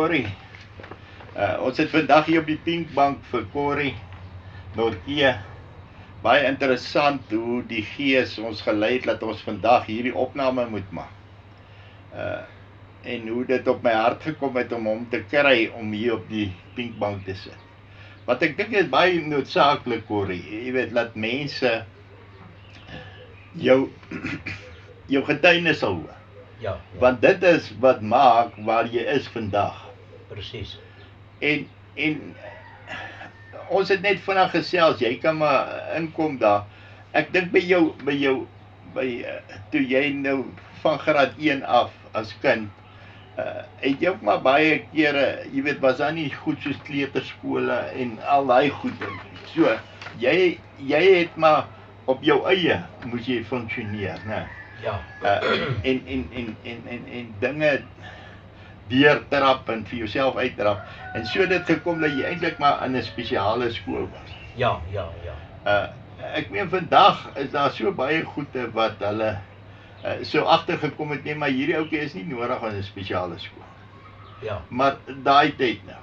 Corrie. Ons het vandag hier op die Pinkbank vir Corrie Nortje. Baie interessant hoe die Gees ons gelei het dat ons vandag hierdie opname moet maak. En hoe dit op my hart gekom het om hom te kry om hier op die Pinkbank te sit. Wat ek dink is baie noodsaaklik, Corrie. Jy weet, laat mense jou getuienis sal hoor. Ja. Want dit is wat maak waar jy is vandag. Presies. En ons het net vinnig gesels, jy kan maar inkom daar. Ek dink toe jy nou van graad 1 af as kind, het jy ook maar baie kere, jy weet, was daar nie goed soos kleuterskole en al daai goed. So, jy het maar op jou eie moes jy funksioneer, né? Ja. En dinge deurtrap en vir jouself uittrap. En so dit gekom dat jy eintlik maar in 'n spesiale skool was. Ja. Ek meen vandag is daar so baie goede wat hulle so agtergekom het, nee, maar hierdie ouetjie is nie nodig aan 'n spesiale skool. Ja. Maar daai tyd nou.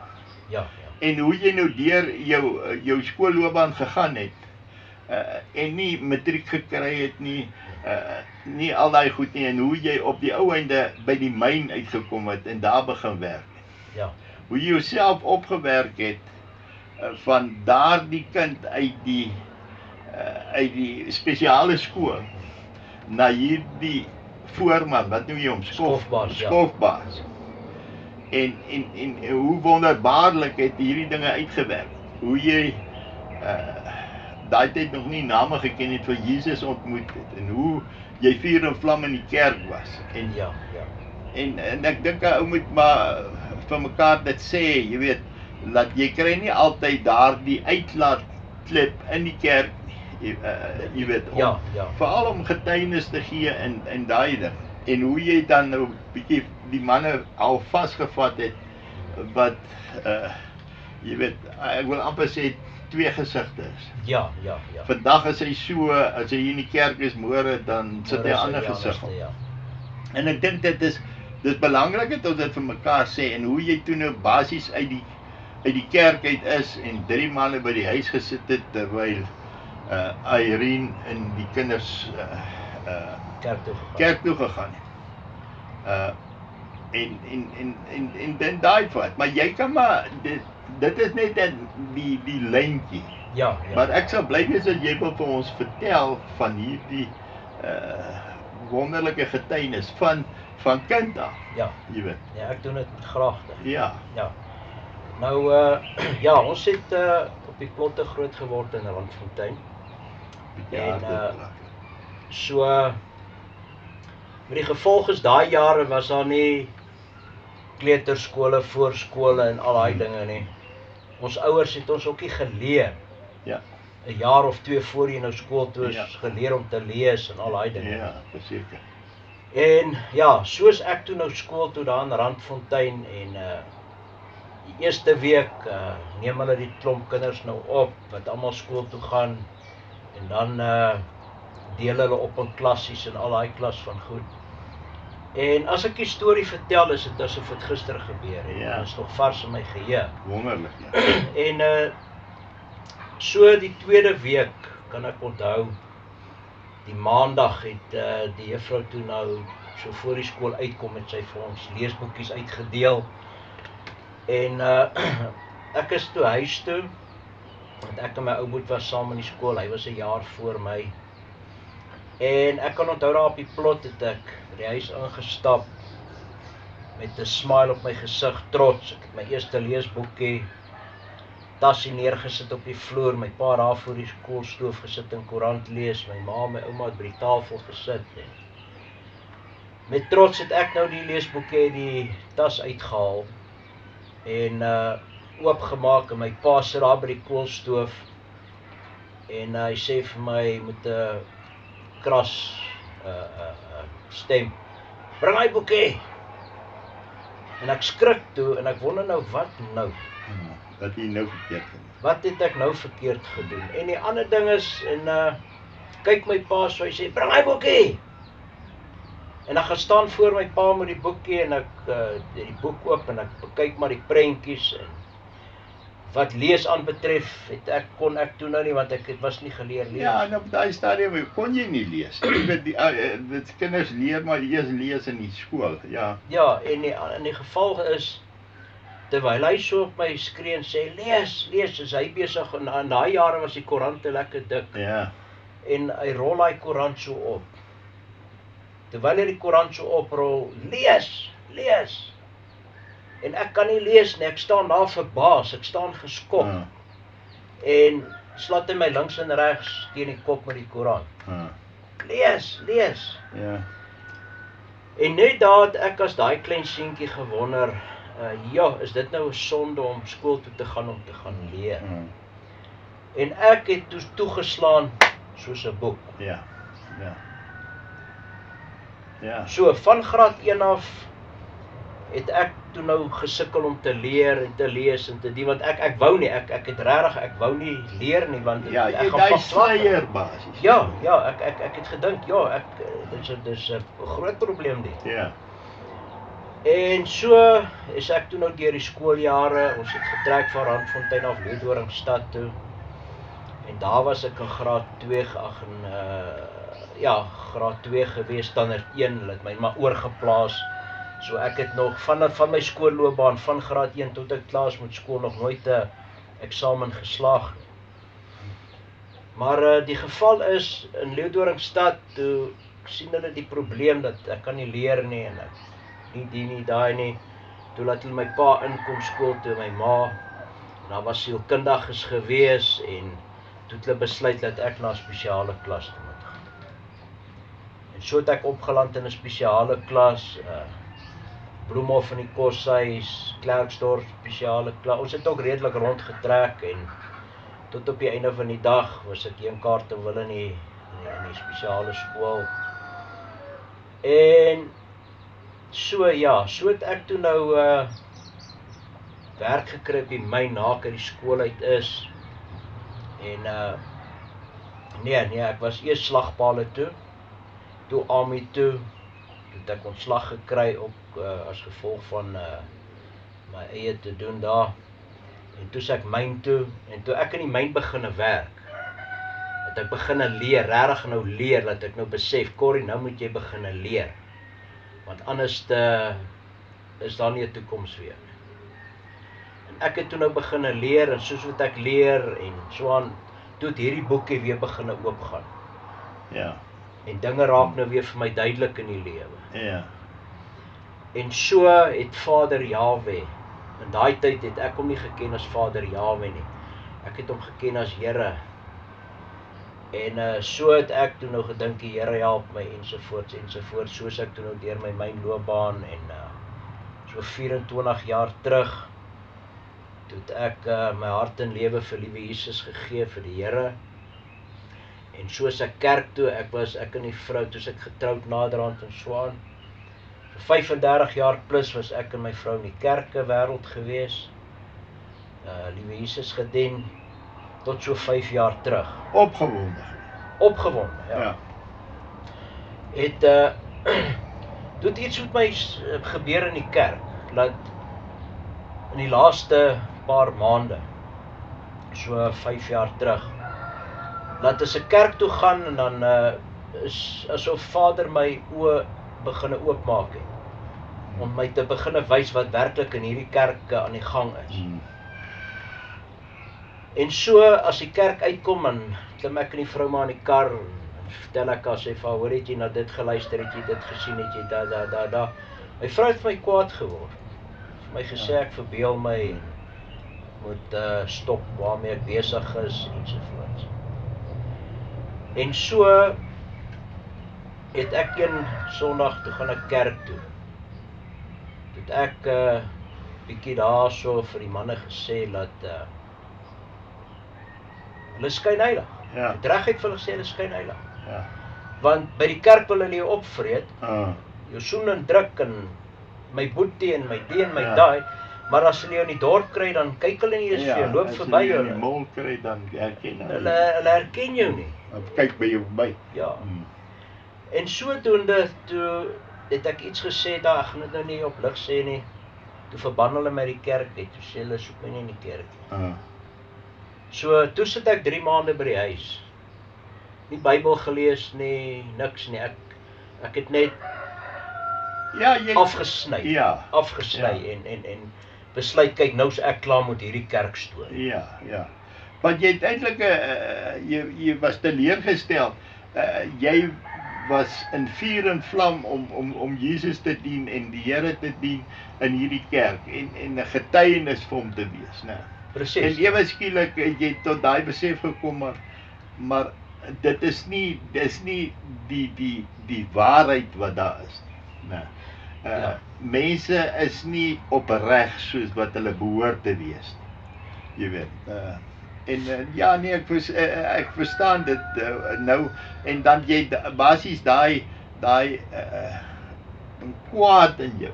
Ja. En hoe jy nou deur jou skoolloopbaan gegaan het, en nie matriek gekry het nie, nie al daai goed nie, en hoe jy op die ou einde by die myn uitgekom het en daar begin werk het. Ja. Hoe jy jouself opgewerk het van daardie kind uit die spesiale skool na hierdie voorman, wat noem jy hom? Skofbaas, ja. Skofbaas. En hoe wonderbaarlik het hierdie dinge uitgewerk. Hoe jy daai tyd nog nie name geken het vir Jesus ontmoet het, en hoe jy vuur en vlam in die kerk was. En ek dink 'n ou moet maar vir mekaar dit sê, jy weet, dat jy kry nie altyd daardie uitlaatklep in die kerk nie, jy weet, veral om getuienis te gee in daai ding. En hoe jy dan nou bietjie die manne al vasgevat het, wat, jy weet, ek wil amper sê, twee gesigte is. Ja. Vandag is hy so, as hy in die kerk is môre, dan sit hy 'n ander gesig op. Ja. En ek dink dit is belangrik dat ons dit vir mekaar sê, en hoe jy toe nou basies uit die kerk uit is, en 3 manne by die huis gesit het, terwyl Irene en die kinders kerk toe gegaan het. En daai wat, maar jy kan maar, dit is net die lyntjie. Ja. Maar ek sal bly wees dat jy wil vir ons vertel van hierdie wonderlike getuienis van kind af. Ja. Jy weet. Ja, ek doen dit met graagte. Ja. Nou, ons het op die plotte groot geword in Randfontein. En so, met die gevolg is daai jare was daar nie kleuterskole, voorskole en al daai dinge nie. Ons ouers het ons ook nie geleer. Ja. 'n jaar of 2 voor jy nou skool toe is, geleer om te lees en al daai dinge. Ja, verseker. En ja, soos ek toe nou skool toe daar in Randfontein, en die eerste week neem hulle die klomp kinders nou op, wat almal skool toe gaan, en dan deel hulle op in klassies en al daai klas van goed. En as ek die storie vertel, is dit asof dit gister gebeur het. Ja. Dit is nog vars in my geheue. Wonderlik, ja. En so die tweede week kan ek onthou, die maandag het die juffrou toe nou so voor die skool uitkom, het sy vir ons leesboekies uitgedeel. En ek is toe huis toe, want ek en my ou boet was saam in die skool, hy was 'n jaar voor my. En ek kan onthou daar op die plot het ek by die huis ingestap met 'n smile op my gesig, trots. Ek het my eerste leesboekie, tasie neergesit op die vloer, my pa daar voor die skoolstoof gesit en koerant lees, my ma en my ouma het by die tafel gesit. En met trots het ek nou die leesboekie die tas uitgehaal en oopgemaak, en my pa sit daar by die koolstoof en hy sê vir my met 'n kras stem, bring hy boekie. En ek skrik toe en ek wonder nou, wat nou? Wat jy nou verkeerd gedoen. Wat het ek nou verkeerd gedoen? En die ander ding is, en kyk my pa so, hy sê, bring hy boekie. En ek gaan staan voor my pa met die boekie en ek die boek oop en ek bekyk maar die prentjies en wat lees aanbetref, kon ek toe nou nie, want ek was nie geleer lees. Ja, en op daai stadium kon jy nie lees. Jy weet, dit kinders leer maar eers lees in die skool, ja. Ja, en die geval is, terwyl hy so op my skree en sê, lees, is hy besig, en in daai jare was die koerante lekker dik, Ja, en hy rol hy koerant so op. Terwyl hy die koerant so oprol, lees, en ek kan nie lees nie, ek staan daar verbaas, ek staan geskok, en slat hy my links en regs teen die kop met die koerant. Lees, ja, en net daar het ek as daai klein seentjie gewonder, ja, is dit nou 'n sonde om skool toe te gaan om te gaan leer? En ek het toegeslaan soos 'n boek. ja. So van graad 1 af het ek toe nou gesukkel om te leer en te lees en te doen, want ek wou nie, ek het regtig, ek wou nie leer nie, want Ja, ek jy gaan daai pas slaag. slyer basies. Ja, ek het gedink, ja, dis 'n groot probleem dit. Ja, En so is ek toe nou deur die skooljare, ons het getrek van Randfontein af Leeudoringstad toe. En daar was ek in graad 2, graad 2 gewees, standaard 1, hulle het my maar oorgeplaas. So ek het nog van my skoolloopbaan van graad 1 tot ek klaar is met skool nog nooit 'n eksamen geslaag nie. Maar die geval is in Leeudoringstad, toe sien hulle die probleem dat ek kan nie leer nie en ek nie die nie, daai nie. Toe laat hulle my pa inkom skool toe, my ma. En daar was sielkundiges gewees en toe het hulle besluit dat ek na 'n spesiale klas toe moet gaan. En so het ek opgeland in 'n spesiale klas, Bloemhof in die Koshuis, Klerksdorp spesiale klas. Ons het ook redelik rondgetrek en tot op die einde van die dag was ek een kaart te wil in die spesiale skool. En so het ek toe nou werk gekry op die myn na ek uit die skool uit is. En nee, ek was eers slagpale toe army toe het ek ontslag gekry ook as gevolg van my eie te doen daar. En toe ek myn toe, en toe ek in die myn beginne werk, het ek beginne leer, regtig nou leer, dat ek nou besef, Corrie, nou moet jy beginne leer. Want anders is daar nie 'n toekoms weer nie. En ek het toe nou beginne leer, en soos wat ek leer, en so aan, toe het hierdie boekie weer beginne oopgaan. ja, En dinge raak nou weer vir my duidelik in die lewe. ja, En so het Vader Jahwe, in daai tyd het ek hom nie geken as Vader Jahwe nie. Ek het hom geken as Here. En so het ek toe nou gedink, die Here help my, ensovoorts, soos ek toe nou deur my mynloopbaan, en so 24 jaar terug, toe het ek my hart en lewe vir liewe Jesus gegee, vir die Here. En soos ek kerk toe, ek en die vrou, toe ek getroud naderhand in Swaan. Vir 35 jaar plus was ek en my vrou in die kerke wêreld gewees. Liewe Jesus gedien, tot so 5 jaar terug. Opgewonde, ja. Toe het iets met my gebeur in die kerk, dat in die laaste paar maande, so 5 jaar terug, dat as ek kerk toe gaan, en dan is asof Vader my oë beginne oopmaak het, om my te beginne wys wat werklik in hierdie kerk aan die gang is. En so, as die kerk uitkom, en klim ek en die vrou maar in die kar, en vertel ek haar, sê vir haar, hoor, het jy na dit geluister, het jy dit gesien, het jy da. My vrou het vir my kwaad geword, vir my gesê, ek verbeel my, moet stop waarmee ek besig is, ensovoorts. En so het ek een Sondag toe gaan ek kerk toe. Toe het ek bietjie daar so vir die manne gesê dat hulle skyn heilig. Ja. Het reguit vir hulle gesê hulle skyn heilig. Ja. Want by die kerk wil hulle jou opvreet, jou soen en druk en my boetie en my die en my daai, maar as hulle jou in die dorp kry, dan kyk hulle nie eens vir jou, loop verby As jy in hulle. die mall kry, dan herken Hulle herken jou nie. Of kyk by jou verby. Ja. En sodoende, toe het ek iets gesê daar, ek gaan dit nou nie op lig sê nie. Toe verban hulle my die kerk uit, toe sê hulle soek my nie in die kerk nie. So, toe sit ek 3 maande by die huis. Nie Bybel gelees nie, niks nie. Ek het net afgesny. En besluit, kyk, nou is ek klaar met hierdie kerkstorie. Ja. Want jy het eintlik jy was teleurgestel. Jy was in vuur en vlam om Jesus te dien en die Here te dien in hierdie kerk en 'n getuienis vir hom te wees, né? Presies. En ewe skielik het jy tot daai besef gekom, maar dit is nie die waarheid wat daar is nie, né? Mense is nie opreg soos wat hulle behoort te wees nie. Jy weet. Ek verstaan dit nou, en dan jy basies daai kwaad in jou.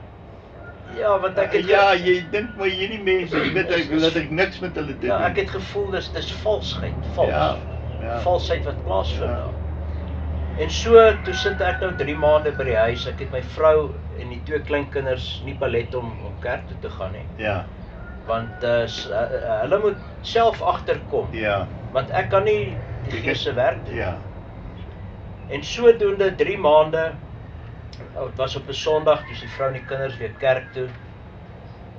Ja, want ek het jy dink maar hierdie mense, jy weet dat ek niks met hulle doen. Ja, ek het gevoel dis valsheid, valsheid wat plaasvind daar. En so, toe sit ek nou 3 maande by die huis. Ek het my vrou en die 2 kleinkinders nie belet om kerk toe te gaan nie. Ja. Want hulle moet self agterkom. Ja. Want ek kan nie die Gees se werk doen. Ja. En sodoende 3 maande, het was op 'n Sondag, toe is die vrou en die kinders weer kerk toe.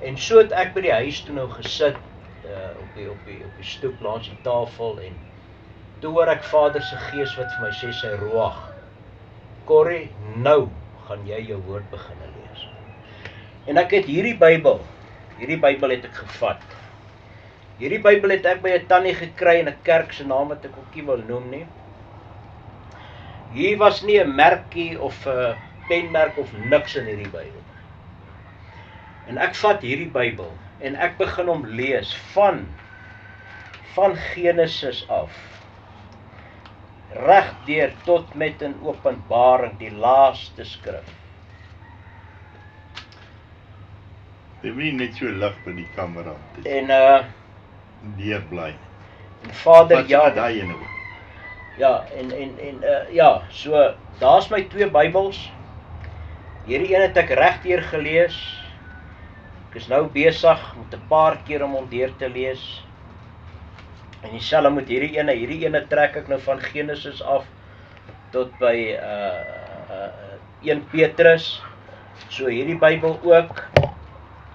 En so het ek by die huis toe nou gesit, op die stoep langs die tafel, en toe hoor ek Vader se Gees wat vir my sê, sy ruach, Corrie, nou gaan jy jou woord begin lees. En ek het hierdie Bybel het ek gevat. Hierdie Bybel het ek by 'n tannie gekry in 'n kerk se naam wat ek ook nie wil noem nie. Hier was nie 'n merkie of 'n penmerk of niks in hierdie Bybel. En ek vat hierdie Bybel en ek begin hom lees van Genesis af, regdeur tot met 'n Openbaring, die laaste skrif. Jy moet net so lig by die kamera. En deur bly. En Vader, ja, daai ene. Ja, en so daar's my 2 Bybels. Hierdie een het ek regdeur gelees. Ek is nou besig met 'n paar keer om hom deur te lees. En dieselfde met hierdie ene trek ek nou van Genesis af tot by 1 Petrus. So hierdie Bybel ook.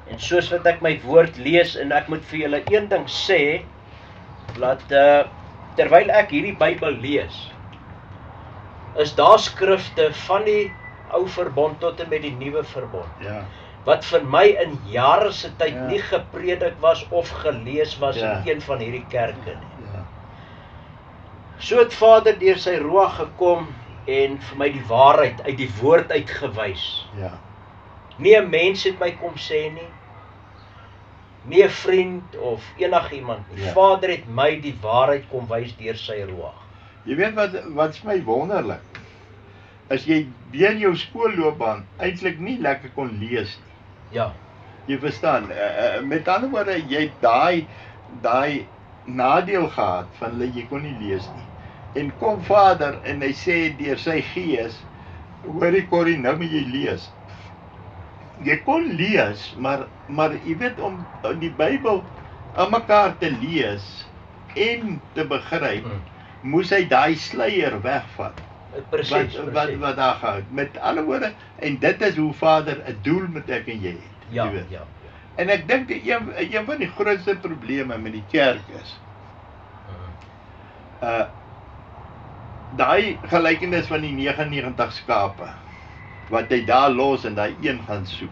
En soos wat ek my woord lees, en ek moet vir julle een ding sê, dat terwyl ek hierdie Bybel lees, is daar skrifte van die ou verbond tot en met die nuwe verbond. Ja. Wat vir my in jare se tyd nie gepredik was of gelees was in een van hierdie kerke nie. Ja. So het Vader deur sy ruach gekom en vir my die waarheid uit die woord uitgewys. Ja. Nie 'n mens het my kom sê nie 'n vriend of enigiemand nie. Vader het my die waarheid kom wys deur sy ruach. Jy weet wat's my wonderlik? As jy deur jou skoolloopbaan eintlik nie lekker kon lees nie. Ja. Jy verstaan, met ander woorde, jy het daai nadeel gehad van jy kon nie lees nie. En kom Vader en hy sê deur sy Gees, hoorie Corrie, nou moet jy lees. Jy kon lees, maar jy weet om die Bybel aan mekaar te lees en te begryp, moes hy daai sluier wegvat. Presies. Wat daar gaan. Met alle woorde, en dit is hoe Vader 'n doel met ek en jy het. Ja. En ek dink een van die grootste probleme met die kerk is, daai gelykenis van die 99 skape, wat hy daar los en daai een gaan soek.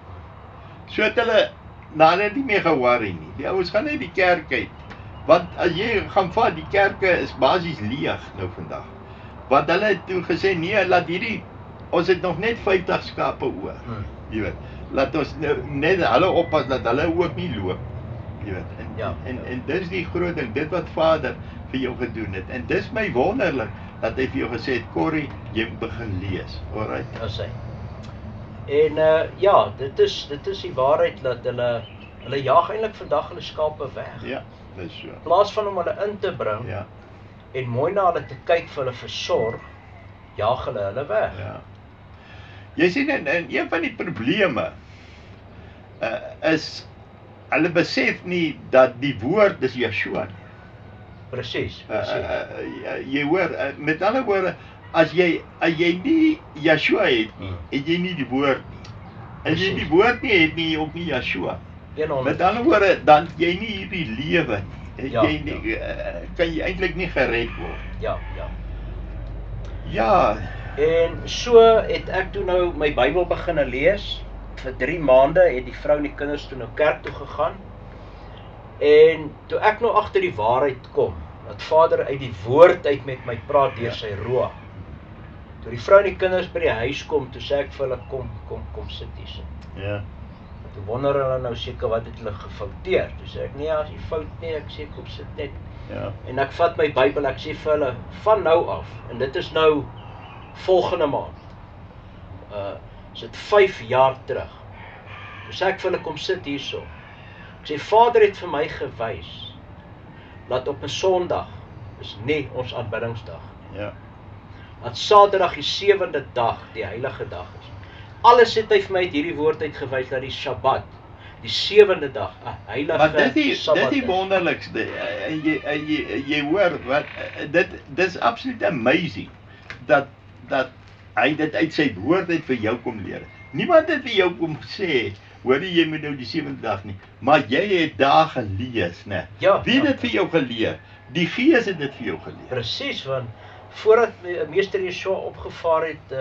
So het hulle nader nie meer geworry nie. Die ouens gaan net die kerk uit. Want as jy gaan vat, die kerke is basies leeg nou vandag. Want hulle het toe gesê, nee, laat ons het nog net 50 skape oor. Jy weet, laat ons net hulle oppas, dat hulle ook nie loop. Jy weet, en dis die groot ding, dit wat Vader vir jou gedoen het. En dis my wonderlik, dat hy vir jou gesê het, Corrie, jy begin lees. Alright? Ja, en dit is die waarheid, dat hulle jaag eintlik vandag hulle skape weg. Ja, dis so. In plaas van om hulle in te bring, en mooi na hulle te kyk vir hulle versorg, jaag hulle weg. Ja. Jy sien en een van die probleme is hulle besef nie dat die woord is Yeshua nie. Presies. Jy hoor, met ander woorde, as jy nie Yeshua het nie, het jy nie die woord nie. As jy die woord nie het nie, ook nie Yeshua. Met ander woorde, dan het jy nie hierdie lewe nie. Kan jy eintlik nie gered word. Ja. En so het ek toe nou my Bybel begin lees. Vir 3 maande het die vrou en die kinders toe nou kerk toe gegaan. En toe ek nou agter die waarheid kom, dat Vader uit die woord uit met my praat deur sy rooi. Toe die vrou en die kinders by die huis kom, toe sê ek vir hulle, kom sit hier. Ja. Toe wonder hulle nou seker wat het hulle gefouteer. Toe sê ek, nee, as jy fout nie, ek sê kom sit net. Ja. En ek vat my Bybel, ek sê vir hulle, van nou af, en dit is nou volgende maand, is dit 5 jaar terug. Toe sê ek vir hulle, kom sit hierso. Ek sê, Vader het vir my gewys, dat op 'n Sondag is nie ons aanbiddingsdag. Ja. Dat Saterdag die 7de dag, die heilige dag is. Alles het hy vir my uit hierdie woord uitgewys dat die Sabbat, die 7de dag, 'n heilige Maar dit Sabbat is die wonderlikste. Jy hoor wat dit is absoluut amazing dat hy dit uit sy woord uit vir jou kom leer. Niemand het vir jou kom sê, hoor jy moet nou die 7de dag nie, maar jy het daar gelees, né? Wie het dit vir jou geleer? Die Gees het dit vir jou geleer. Presies, want voordat meester Yeshua opgevaar het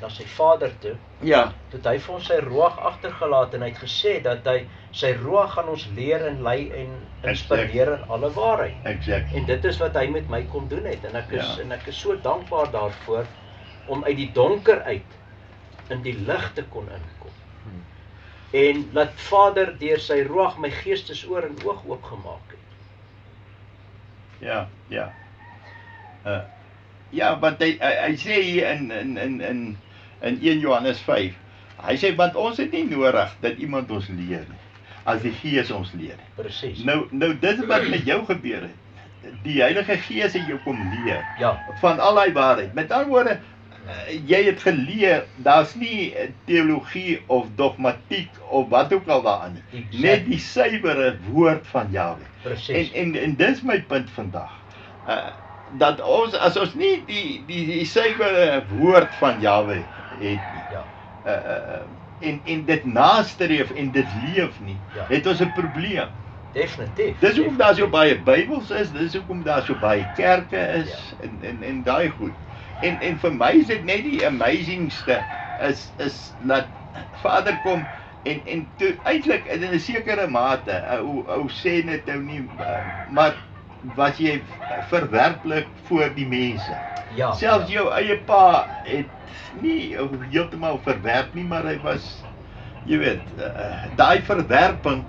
na sy Vader toe, ja, toe het hy vir ons sy roeg agtergelaat en hy het gesê dat hy sy roeg gaan ons leer en lei en inspireer in alle waarheid. Exact. En dit is wat hy met my kom doen het en ek is so dankbaar daarvoor om uit die donker uit in die lig te kon inkom. En laat Vader deur sy roeg my geestesoor en oog oopgemaak het. Ja, want hy sê hier in 1 Johannes 5, hy sê, want ons het nie nodig dat iemand ons leer nie, as die Gees ons leer. Presies. Nou dit is wat met jou gebeur het. Die Heilige Gees het jou kom leer, van al die waarheid. Met ander woorde, jy het geleer, daar's nie teologie of dogmatiek of wat ook al daarin nie. Net die suiwere woord van Jahwe. Presies. En dis my punt vandag. Dat ons, as ons nie die suiwere woord van Jahwe het nie, en dit nastreef en dit leef nie, het ons 'n probleem. Definitief. Dis hoekom daar so baie Bybels is, dis hoekom daar so baie kerke is, en daai goed. En vir my is dit net die amazingste is dat Vader kom en toe eintlik in 'n sekere mate, ou sê net nou nie, maar was jy verwerplik voor die mense. Selfs jou eie pa het nie heeltemal verwerp nie, maar hy was, jy weet, daai verwerping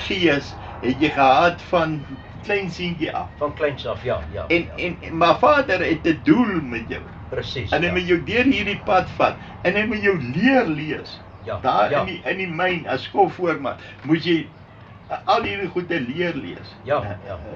gees het jy gehad van klein seentjie af. Van kleins af, ja. Maar Vader het 'n doel met jou. Presies. En hy moet jou deur hierdie pad vat en hy moet jou leer lees. Daar in die myn as skofvoormaat moet jy al hierdie goede leer lees.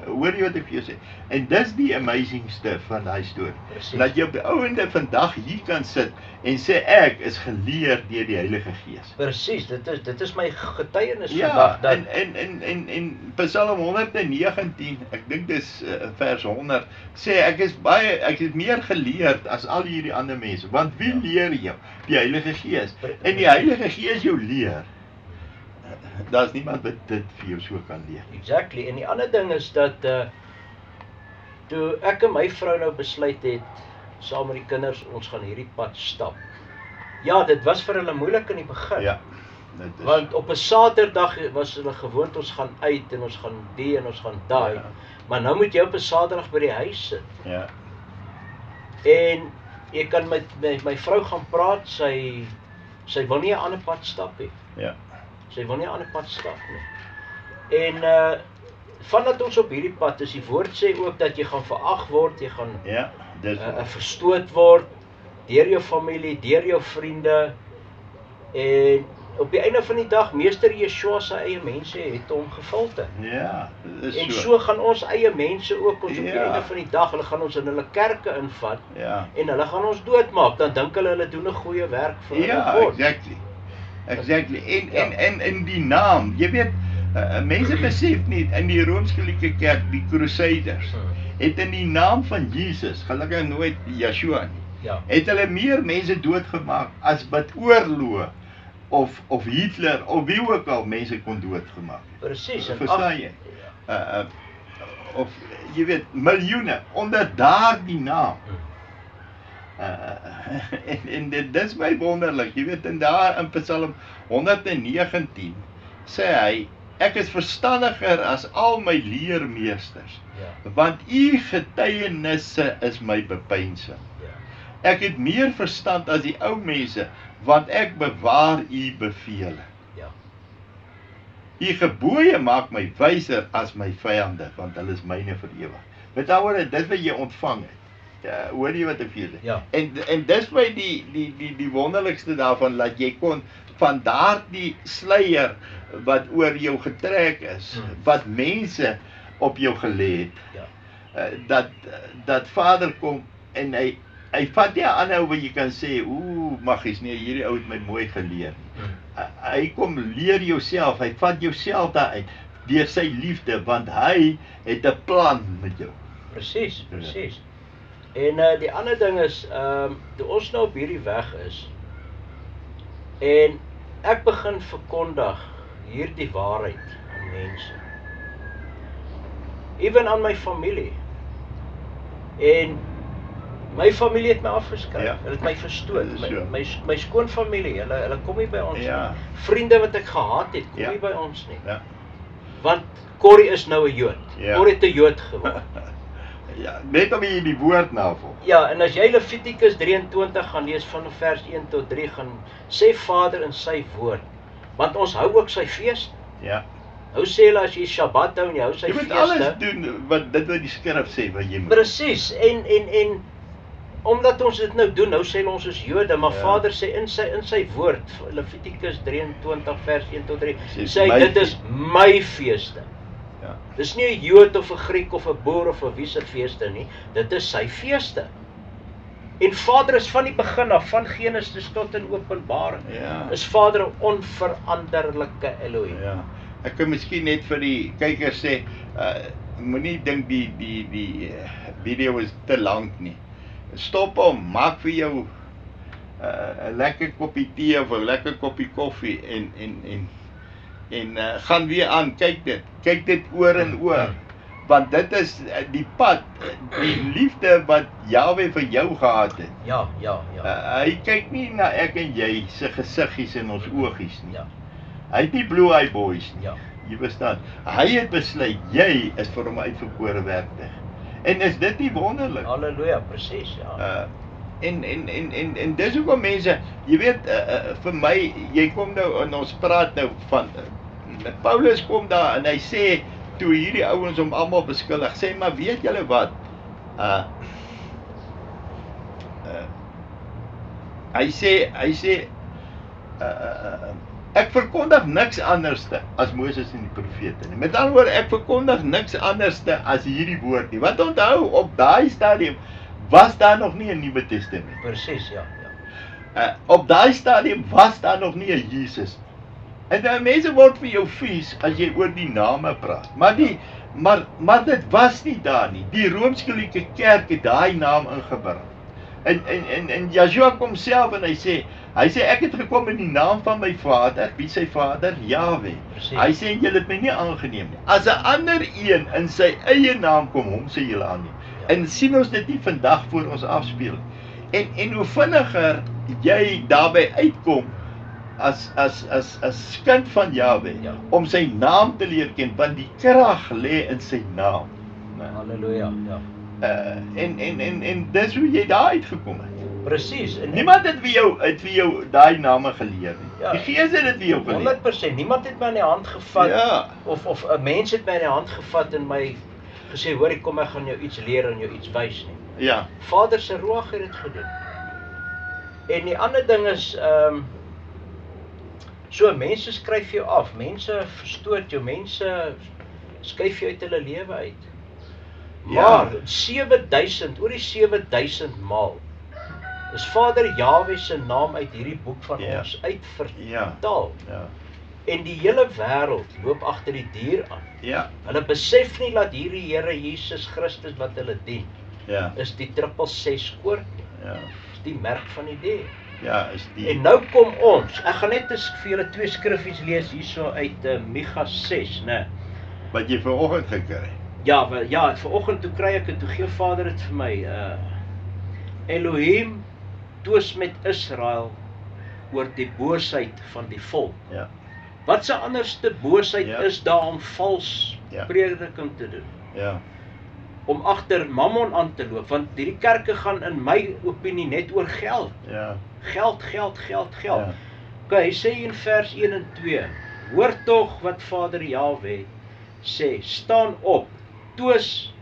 Hoor jy wat ek vir jou sê? En dis die amazingste van daai storie. Dat jy op die ouende vandag hier kan sit en sê ek is geleer deur die Heilige Gees. Presies, dit is my getuienis vandag. En Psalm 119, ek dink dis vers 100, sê ek is meer geleerd as al hierdie ander mense. Want wie leer jou? Die Heilige Gees. En die Heilige Gees jou leer. Daar's niemand wat dit vir jou so kan leer. Exactly. En die ander ding is dat toe ek en my vrou nou besluit het, saam met die kinders, ons gaan hierdie pad stap. Ja, dit was vir hulle moeilik in die begin. Ja. Want op 'n Saterdag was hulle gewoond ons gaan uit en ons gaan die en ons gaan daai. Maar nou moet jy op 'n Saterdag by die huis sit. Ja. En jy kan met my vrou gaan praat, sy wil nie 'n ander pad stap nie. Ja. Sy wil nie 'n ander pad stap nie. En vandat ons op hierdie pad is, die woord sê ook dat jy gaan verag word, jy gaan verstoot word deur jou familie, deur jou vriende. En op die einde van die dag, meester Yeshua se eie mense het hom gefolter. Ja, dit En is so gaan ons eie mense ook ons op die Ja. einde van die dag, hulle gaan ons in hulle kerke invat Ja. en hulle gaan ons doodmaak. Dan dink hulle doen 'n goeie werk vir Ja, hulle God. exactly. Ja. En die naam, jy weet, mense besef nie, in die Rooms-Katholieke Kerk, die Crusaders, het in die naam van Jesus, gelukkig nooit Yeshua nie, Ja. het hulle meer mense doodgemaak as wat oorloë of Hitler of wie ook al mense kon doodgemaak het. Presies. En Verstaan jy? Of jy weet, miljoene onder daardie naam. En dit is my wonderlik, jy weet, en daar in Psalm 119 sê hy, ek is verstandiger as al my leermeesters, Ja. want u getuienisse is my bepeinsing. Ja. Ek het meer verstand as die ou mense, want ek bewaar u bevele. Ja. U gebooie maak my wyser as my vyande, want hulle is myne vir ewig. Met ander woorde, dit wat jy ontvang het. Ja, hoor jy wat ek vir jou sê? Ja. En dis my die wonderlikste daarvan, dat jy kon van daardie sluier wat oor jou getrek is, wat mense op jou gelê het, Ja. dat Vader kom en hy vat nie 'n ander ou wat jy kan sê, maggies, nee, hierdie ou het my mooi geleer. Hy kom leer jouself, hy vat jouself daaruit, deur sy liefde, want hy het 'n plan met jou. Presies. En die ander ding is, toe ons nou op hierdie weg is, en ek begin verkondig hierdie waarheid aan mense, ewen aan my familie, en my familie het my afgeskryf, Ja. hulle het my verstoot, So. my skoonfamilie, hulle kom nie by ons Ja. nie, vriende wat ek gehad het, kom Ja. nie by ons nie, Ja. want Corrie is nou 'n Jood, Ja. Corrie het 'n Jood geword. Ja, net om jy die woord navolg. Ja, en as jy Levitikus 23 gaan lees van vers 1 tot 3, gaan sê Vader in sy woord, want ons hou ook sy feeste. Ja. Nou sê hulle as jy Shabbat hou en jy hou sy Jy moet feeste. alles doen wat die skrif sê wat jy moet. Presies. En omdat ons dit nou doen, nou sê hulle ons is Jode, maar Ja. Vader sê in sy woord, Levitikus 23 vers 1 tot 3, Sê sê my hy dit is my feeste. Ja. Dis nie 'n Jood of 'n Griek of 'n boer of 'n wie se feeste nie, dit is sy feeste. En Vader is van die begin af, van Genesis tot in Openbaring, Ja. is Vader 'n onveranderlike Elohim. Ja. Ek kan miskien net vir die kykers sê, moenie dink die video is te lank nie. Stop hom, maak vir jou 'n lekker koppie tee of 'n lekker koppie koffie en gaan weer aan, kyk dit oor en oor, want dit is die pad, die liefde wat Jahwe vir jou gehad het. Ja. Hy kyk nie na ek en jy se gesiggies en ons oogies nie. Ja. Hy het nie blue eye boys nie. Ja. Jy verstaan. Hy het besluit jy is vir hom uitverkore werktuig. En is dit nie wonderlik? Halleluja, presies, ja. En dis hoekom mense, jy weet, vir my, jy kom nou en ons praat nou van Paulus kom daar en hy sê toe hierdie ouens hom almal beskuldig, sê maar weet julle wat? Hy sê ek verkondig niks anderste as Moses en die profete nie. Met ander woorde, ek verkondig niks anderste as hierdie woord nie. Want onthou, op daai stadium was daar nog nie 'n Nuwe Testament. Presies, ja. Op daai stadium was daar nog nie 'n Jesus. En mense word vir jou vies as jy oor die name praat. Maar dit was nie daar nie. Die Rooms-Katholieke Kerk het daai naam ingebring. En Yeshua kom self en hy sê ek het gekom in die naam van my Vader, wie sy Vader? Jahwe. Precies. Hy sê julle het my nie aangeneem nie. As 'n ander een in sy eie naam kom, hom sê julle aanneem. Ja. En sien ons dit nie vandag voor ons afspeel. En hoe vinniger jy daarby uitkom as kind van Jahwe, Ja. om sy naam te leer ken, want die krag lê in sy naam. Halleluja, ja. En dis hoe jy daar uitgekom het. Presies. Niemand het vir jou daai name geleer nie. Ja. Die Gees het dit vir jou geleer. 100%. Niemand het my in die hand gevat, Ja. of 'n mens het my in die hand gevat en my gesê, hoor, kom ek gaan jou iets leer en jou iets wys nie. Ja. Vader se Ruach het dit gedoen. En die ander ding is, So mense skryf jou af, mense verstoot jou, mense skuif jou uit hulle lewe uit. Maar 7000, oor die 7000 maal is Vader Jahwe se naam uit hierdie boek van ons uitvertaal. Ja. En die hele wêreld loop agter die dier aan. Ja. Hulle besef nie dat hierdie Here Jesus Christus wat hulle dien, is die 666 koord nie. Ja. Is die merk van die dier. Ja, is die. En nou kom ons, ek gaan net vir julle 2 skriffies lees hierso uit Micha 6, né? Wat jy vanoggend gekry het. Ja, vanoggend toe kry ek dit, toe gee Vader dit vir my. Elohim twis met Israel oor die boosheid van die volk. Ja. Wat se anderste boosheid is daar om vals prediking te doen? Ja. Om agter Mammon aan te loop, want hierdie kerke gaan in my opinie net oor geld. Ja. Geld. Okay, hy sê in vers 1 en 2, hoor tog wat Vader Jahwe sê, staan op, toos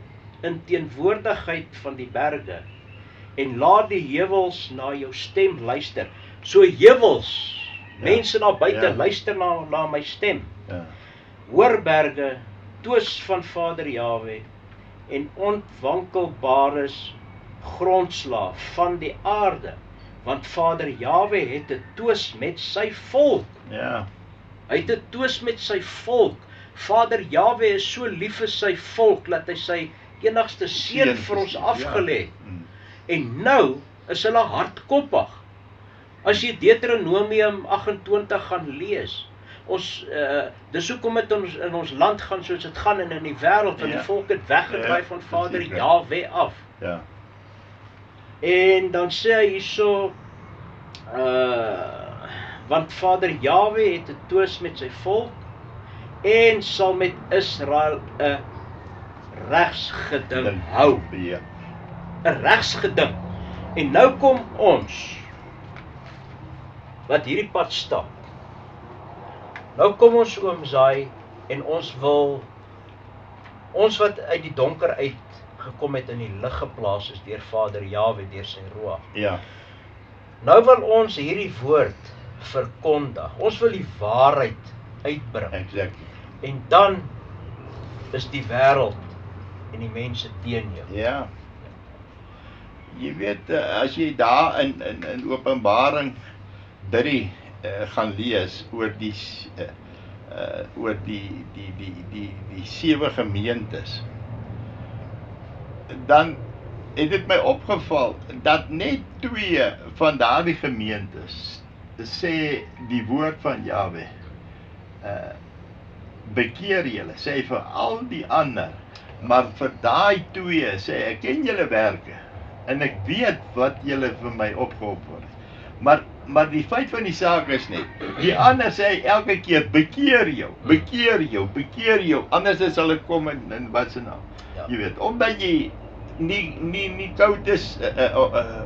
in teenwoordigheid van die berge, en laat die heuwels na jou stem luister. So heuwels, mense daar buite, luister na my stem. Ja. Hoor berge, toos van Vader Jahwe, en ontwankelbares grondslaaf van die aarde, want Vader Jahwe het 'n toos met sy volk. Ja. Hy het 'n toos met sy volk. Vader Jahwe is so lief vir sy volk, dat hy sy enigste seun vir ons afgelê het. En nou is hulle hardkoppig. As jy Deuteronomium 28 gaan lees, dis hoekom dit ons in ons land gaan soos dit gaan en in die wêreld, want die volk het weggedraai van Vader Jahwe af. Ja. En dan sê hy hierso, want Vader Jahwe het 'n toos met sy volk, en sal met Israel 'n regsgeding hou. 'n Regsgeding. En nou kom ons, wat hierdie pad stap. Nou kom ons oom Zaai, en ons wat uit die donker uit gekom het in die lig geplaas is deur Vader Jahwe, deur sy Ruach. Ja. Nou wil ons hierdie woord verkondig. Ons wil die waarheid uitbring. Exactly. En dan is die wêreld en die mense teen jou. Ja. Jy weet, as jy daar in Openbaring 3 gaan lees oor die 7 gemeentes, dan het dit my opgeval dat net 2 van daardie gemeentes sê die woord van Jahwe, bekeer julle, sê vir al die ander, maar vir daai 2 sê, ek ken julle werke, en ek weet wat julle vir my opgeoffer het. Maar die feit van die saak is net, die ander sê elke keer, bekeer jou, anders sal ek kom in wat se naam. Jy weet, omdat jy nie koud is,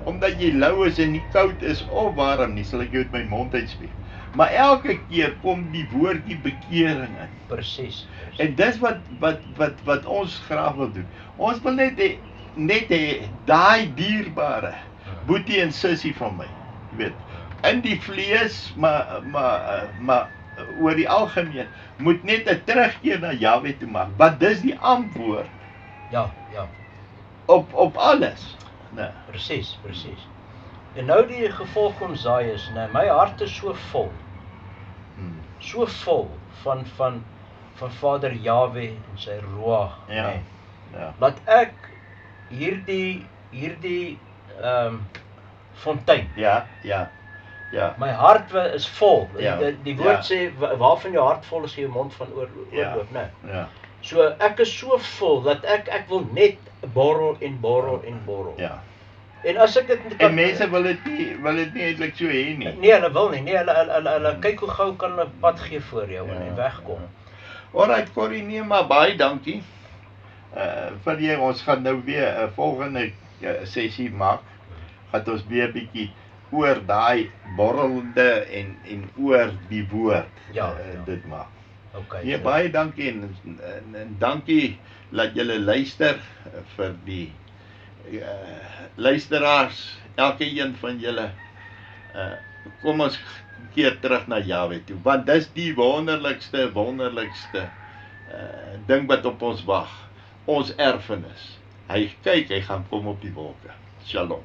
omdat jy lou is en nie koud is of warm nie, sal ek jou uit my mond uitspreek. Maar elke keer kom die woordjie bekering in. Presies. En dis wat ons graag wil doen. Ons wil net daai dierbare boetie en sussie van my, jy weet, in die vlees, maar oor die algemeen, moet net 'n terugkeer na Jahwe toe maak, want dis die antwoord. Ja. Op alles. Nee. Presies. En nou die gevolg van Zaai is, my hart is so vol. So vol van Vader Jahwe en sy Ruach. Ja. Laat ek hierdie fontein. Ja. My hart is vol. Ja. Die woord sê, waarvan jou hart vol is, jou mond van oorloop, né? Ja. So ek is so vol dat ek wil net borrel. Ja. En as ek dit kan, En mense wil dit nie eintlik so hê nie. Nee, hulle wil nie. Nee, hulle kyk hoe gou kan hulle pad gee voor jou en wegkom. Alright, Corrie, nee, maar baie dankie. Vir jy, ons gaan nou weer 'n volgende sessie maak. Gaan ons weer 'n bietjie oor daai borrelende en oor die woord dit maak. Okay. Nee, baie dankie en dankie dat julle luister vir die luisteraars, elke een van julle. Kom ons keer terug na Jahwe toe, want dis die wonderlikste ding wat op ons wag, ons erfenis. Hy kyk, hy gaan kom op die wolke. Shalom.